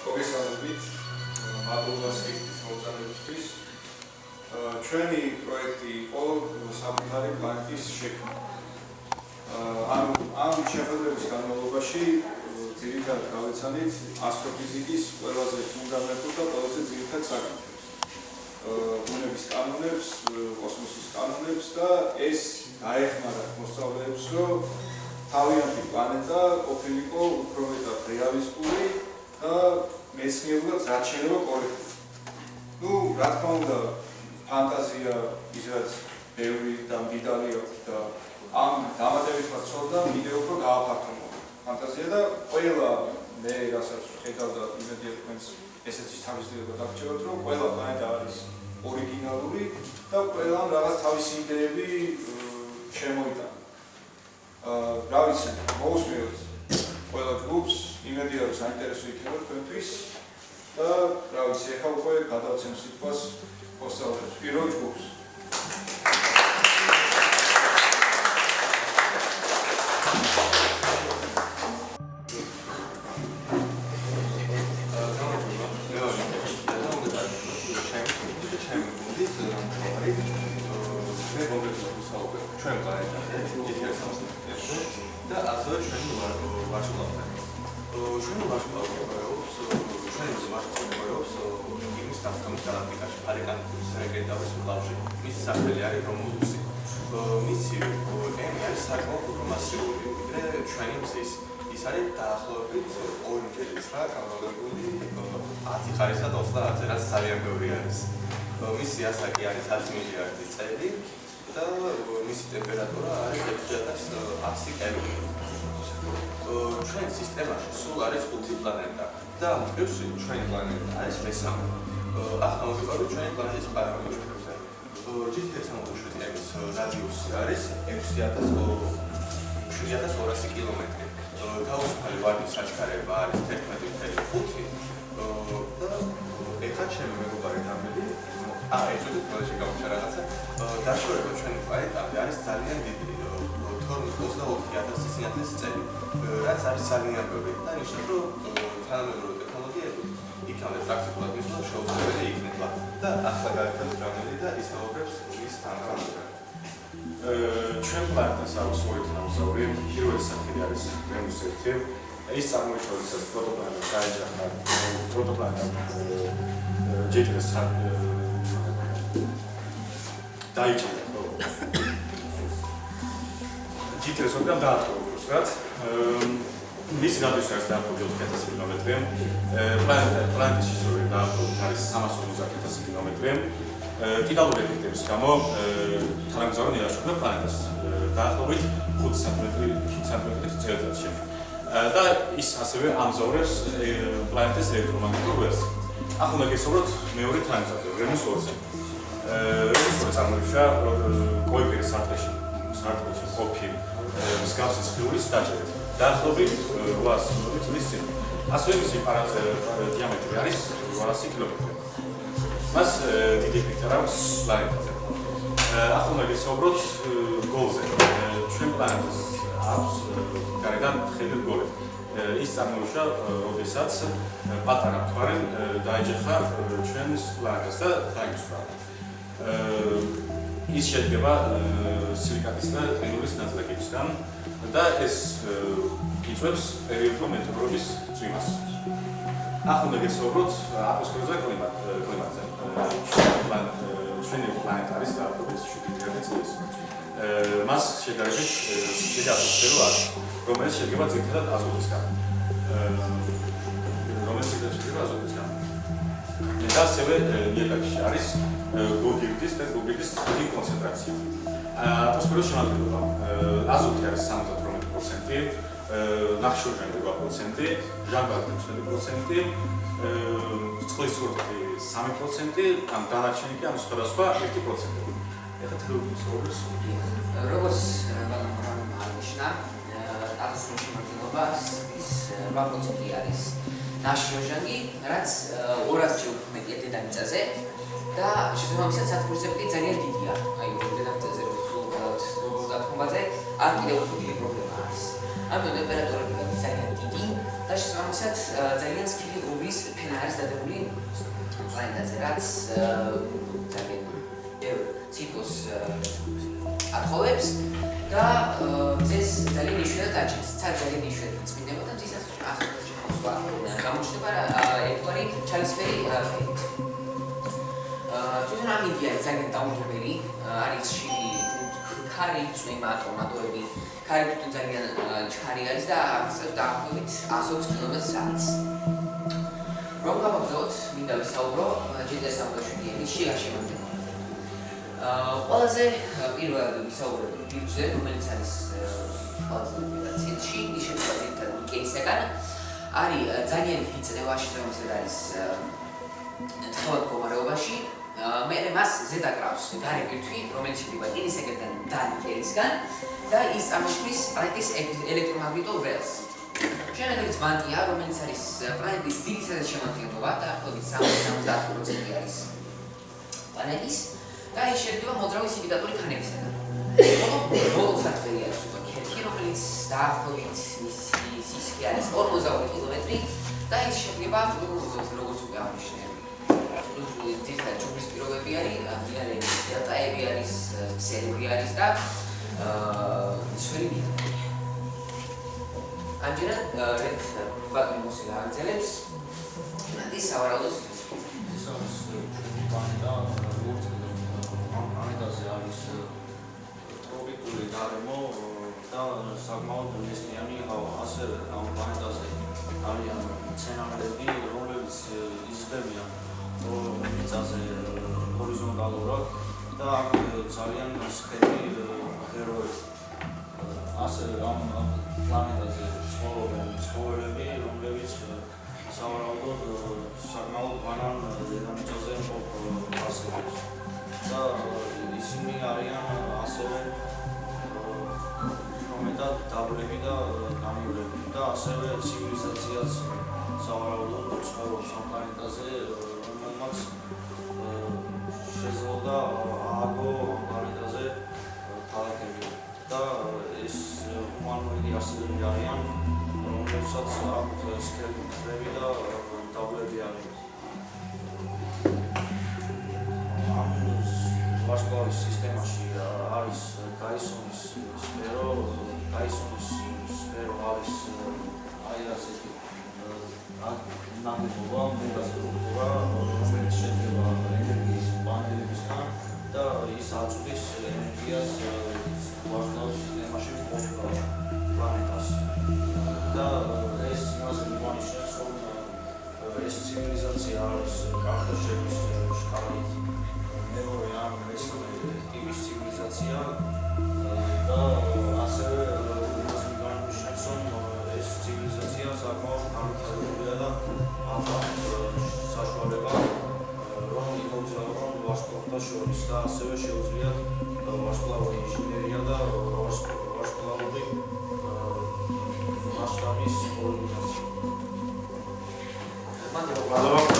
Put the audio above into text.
მოგესალმებით, მადლობა სიხდის მოწამებისთვის. ჩვენი პროექტი იყო საკუთარი პლანეტის შექმნა. ამ შეხვედრების განმავლობაში ძირითადად გავეცანით ასტროფიზიკის ყველაზე ფუნდამენტურ და ყველაზე ძირითად საკითხებს. ბუნების კანონებს, კოსმოსის კანონებს და ეს გაეხმარათ მოსწავლეებს, რომ თავიანთი პლანეტა ყოფილიყო უფრო მეტად რეალისტური და მეცნიერულად რაც შეიძლება კორექტული. რა თქმა უნდა, ფანტაზია ის რაც ბევრი და მდიდარი აქვს და ამ დამატებით რაც ცოდნა მინდა უფრო გააფართოვო ფანტაზია და ყველა მე რასაც ხედავდა იმედია თქვენს ესეც თავისდება დაგჭიროთ რომ ყველა პლანეტა არის ორიგინალური და ყველამ რაღაც თავისი იდეები შემოიტანა. რა ვიცი, მოусმინოთ ყველა ჯგუფს, იმედია რომ საინტერესო იქნება თქვენთვის და რა ვიცი, ეხლა უკვე გადავცემ სიტყვას მოსწავლეებს, პირველ ჯგუფს. და ასევე ჩვენი ვარშავაზე. ჩვენი ვარშავი მდებარეობს იმის დასკამის გალაქტიკაში, არეკანტის რეგენტავის მკლავში. მისი სახელი არის რომულუსი. მისი ემი არის საკმაოდ უფრო მასიური, ვიდრე ჩვენი მზის. ის არის დაახლოებით 2.9 კანონებული 10 ხარისხად 30-ზე, რაც ძალიან ბევრი არის. მისი ასაკი არის 10 მილიარდი წელი. და მისი ტემპერატურა არის 6100 კელვინი. ჩვენ სისტემაში სულ არის 5 პლანეტა და ამ პირში ჩვენი პლანეტა არის მესამე. ახლა მოვიყვებით ჩვენი პლანეტის პარამეტრებზე. GT-37-ის რადიუსი არის 6200 კილომეტრი. თავისუფალი ვარდის საჩქარება არის 11.5 და ეხლა ჩემი მეგობარი დამელი ეცოდეთ პროექტში გამორჩა რაღაცა. დაშორება ჩვენი პლანეტამდე არის ძალიან დიდი, 24,000 სინათლის წელი, რაც არის ძალიან ბევრი და ნიშნავს, რომ თანამედროვე ტექნოლოგიები იქამდე პრაქტიკულად მისვლა შეუძლებელი იქნება და ახლა გაერთიანდა დრამელი და ისაუბრებს მის თანხმობაზე. ჩვენ პლანეტას აქვს ორი თანამგზავრი, პირველი სახელი არის ვენუს-1. ის წარმოიშვა როდესაც პროტოპლანეტა გაეჯახა პროტოპლანეტა ჯეიტეს დაიჭირა. ჯიტეს უკან დაატყო უბრალოდ. მისი რადიუსი არის დაახლოებით 4000 კილომეტრი. პლანეტის სივრცე დაახლოებით არის 350,000 კილომეტრი. ტიტანური ეფექტების გამო თანამგზავრი ნიადაგში პლანეტას დაახლოებით 5 სანტიმეტრი წელიწადში. და ის ასევე ამზაურებს პლანეტის ელექტრომაგნიტურ ველს. ახლა მოგესწროთ მეორე თანამგზავრი ვენუს-2-ზე. ეს წარმოიშვა კოიპერის სარტყელში ყოფი მსგავსი ცხოველის დაჭერით. დაახლოებით 800 წლის წინ. ასევე მისი დიამეტრი არის 800 კილომეტრი. მას დიდი ეფექტი აქვს პლანეტაზე. ახლა მოგესწროთ გოლზე. ჩვენ პლანეტას აქვს გარედან ხედი გოლი. ის წარმოიშვა, როდესაც პატარა მთვარე დაეჯახა ჩვენს პლანეტას და დაიწვა. ის შედგება სილიკატის და ყინულის ნაწილაკებისგან და ეს იწვევს პერიოდულ მეტეოროლოგიის წვიმას. ახლა მოგესწროთ ატმოსფეროზე კლიმატზე. ჩვენი პლანეტა არის დაახლოებით 7 მილიარდი წლის. მას შედარებით დიდი ატმოსფერო აქვს, რომელიც შედგება ძირითადად აზოტისგან. და ასევე ნიადაგში არის გოგირდის და გოგირდის დიდი კონცენტრაცია. ატმოსფეროს შემადგენლობა აზოტი არის 78%, ნახშირორჟანგები 8%, ჟანგბადი 20%, წყლის სურათი 3%, ან დანარჩენი კი სხვადასხვა 1%. ეხლა თეორიის როგორც ბალანსურმა აღნიშნა, ატმოსფეროს შემადგენლობა ის 8% არის. ნახშირორჟანგი, რაც 200-ში უფრო მეტია დედამიწაზე და შესაბამისად სათბურთები ძალიან დიდია. აი, დედამიწაზე როგორ გათხოვაზე, არ კიდევ უფრო დიდი პრობლემა არის. ამიტომ ტემპერატურები ძალიან დიდი და შესაბამისად ძალიან სქელი უბის ფენა არის დადებული პლანეტაზე, რაც ძალიან ბევრ ციკლოს ათხოვებს და მზეს ძალიან იშვიათად აჩენს. ძალიან იშვიათად წმინდება და მზის ახლოს შემოსვლა გამოჩნდება ერთგვარი ჩალისფერი ფერით. თვითონ ამინდი არის ძალიან დაუნდობელი, არის შირი, ქარი, წვიმა, ტომატოები, ქარი თვითონ ძალიან ჩქარი არის და დაახლოებით 120 კმ/სთ. რომ გავაგზავნოთ, მინდა ვისაუბრო GT-3.7-ის შიგა შემადგენლობაში. ყველაზე პირველად ვისაუბრებ ბირთვზე, რომელიც არის ყველაზე ცენტრში, ის შედგება ძირითადად ნიკეისგან. არის ძალიან დიდი წნევაში, რომელსაც არის თხევად მდგომარეობაში. მერე მას ზედა კრავს გარე ბირთვი, რომელიც შედგება ნიკეისგან და ნიკეისგან და ის წარმოქმნის პლანეტის ელექტრომაგნიტურ ველს. შენადაც მანტია, რომელიც არის პლანეტის ძირითადი შემადგენლობა, დაახლოებით 70% არის პლანეტის და ის შედგება მოძრავი სინდიკატური ქანებისგან. ბოლო საფრთხე არის უკვე ქერქი, რომელიც დაახლოებით მისი სისქე არის 42 კილომეტრი და ის შედგება როგორც უკვე აღნიშნე. ძირითადად ჯუბრის პირობები არის, მდინარე დელტაები არის, ქსელები არის და სველი ამჯერად რეთ ბატონი მოსილა აგრძელებს პლანეტის სავარაუდო სივრცეს. ეს არის პლანეტა, პლანეტაზე არის ტროპიკული გარემო და საკმაოდ ნესტიანი ჰავა. ასევე ამ პლანეტაზე არიან მცენარეები, რომლებიც იზრდებიან მიწაზე ჰორიზონტალურად და აქ ძალიან სქელი ღეროები. ასევე ამ პლანეტაზე ცხოვრობენ ცხოველები, რომლებიც სავარაუდოდ საკმაოდ მანამ დედამიწაზე არსებობს. და ისინი არიან ასევე მეტად დაბლები და გამივლები და ასევე ცივილიზაციაც სავარაუდოდ ცხოვრობს ამ პლანეტაზე, რომელმაც შეძლო ააგო ამ პლანეტაზე ქალაქები და ეს ჰუმანური არსებები არიან, რომლებსაც აქვთ სქელი მხრები და დაბლები არიან. ამ ვარსკვლავის სისტემაში არის გაისონის სფერო, გაისონის სფერო არის ასეთი ნაგებობა, მეგასტრუქტურა, რომელიც შედგება ენერგიის პანელებისგან და ის აწვდის ენერგიას ვარსკვლავის სისტემაში მყოფ პლანეტას. და ეს იმას გვანიშნებს, რომ ეს ცივილიზაცია არის კარტოშების შკალით მეორე ან მესამე ტიპის ცივილიზაცია და ასევე იმას გვანიშნებს, რომ ეს ცივილიზაცია საკმაოდ განვითარებულია და აქვთ საშუალება რომ იგრძნobon ვარსკვლავთა შორის და ასევე შეუძლიათ ვარსკვლავური ინჟინერია და ვარსკვლავური მასშტაბის ორგანიზაცია. მადლობა.